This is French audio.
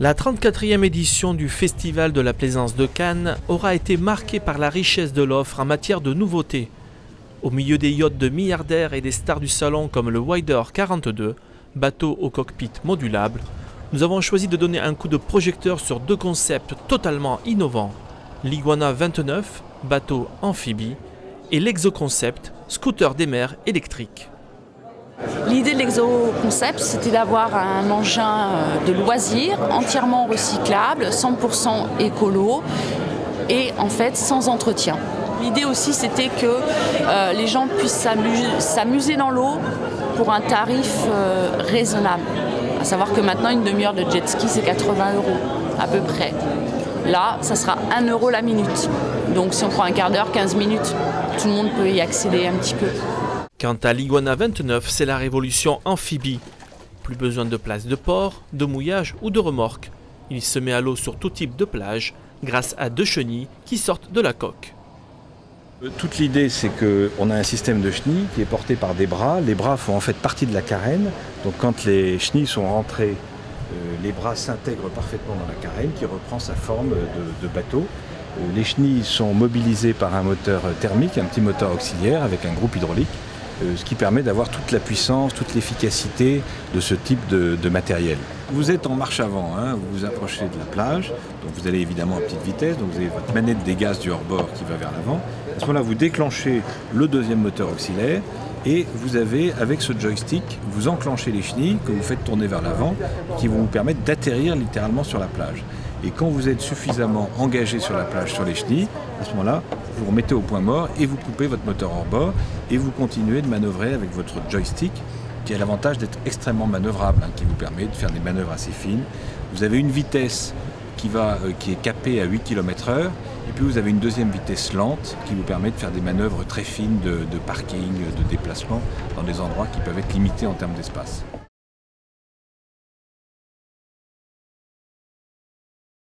La 34e édition du Festival de la Plaisance de Cannes aura été marquée par la richesse de l'offre en matière de nouveautés. Au milieu des yachts de milliardaires et des stars du salon comme le Wider 42, bateau au cockpit modulable, nous avons choisi de donner un coup de projecteur sur deux concepts totalement innovants, l'Iguana 29, bateau amphibie, et l'Exoconcept, scooter des mers électrique. L'idée de l'Exoconcept, c'était d'avoir un engin de loisir entièrement recyclable, 100% écolo et en fait sans entretien. L'idée aussi, c'était que les gens puissent s'amuser dans l'eau pour un tarif raisonnable. À savoir que maintenant, une demi-heure de jet ski, c'est 80 € à peu près. Là, ça sera 1 € la minute. Donc si on prend un quart d'heure, 15 minutes, tout le monde peut y accéder un petit peu. Quant à l'Iguana 29, c'est la révolution amphibie. Plus besoin de place de port, de mouillage ou de remorque. Il se met à l'eau sur tout type de plage grâce à 2 chenilles qui sortent de la coque. Toute l'idée, c'est qu'on a un système de chenilles qui est porté par des bras. Les bras font en fait partie de la carène. Donc quand les chenilles sont rentrées, les bras s'intègrent parfaitement dans la carène qui reprend sa forme de bateau. Les chenilles sont mobilisées par un moteur thermique, un petit moteur auxiliaire avec un groupe hydraulique, ce qui permet d'avoir toute la puissance, toute l'efficacité de ce type de matériel. Vous êtes en marche avant, hein, vous vous approchez de la plage, donc vous allez évidemment à petite vitesse, donc vous avez votre manette des gaz du hors-bord qui va vers l'avant. À ce moment-là, vous déclenchez le deuxième moteur auxiliaire et vous avez, avec ce joystick, vous enclenchez les chenilles que vous faites tourner vers l'avant, qui vont vous permettre d'atterrir littéralement sur la plage. Et quand vous êtes suffisamment engagé sur la plage, sur les chenilles, à ce moment-là, vous remettez au point mort et vous coupez votre moteur hors bord et vous continuez de manœuvrer avec votre joystick qui a l'avantage d'être extrêmement manœuvrable, qui vous permet de faire des manœuvres assez fines. Vous avez une vitesse qui est capée à 8 km/h et puis vous avez une deuxième vitesse lente qui vous permet de faire des manœuvres très fines de parking, de déplacement dans des endroits qui peuvent être limités en termes d'espace.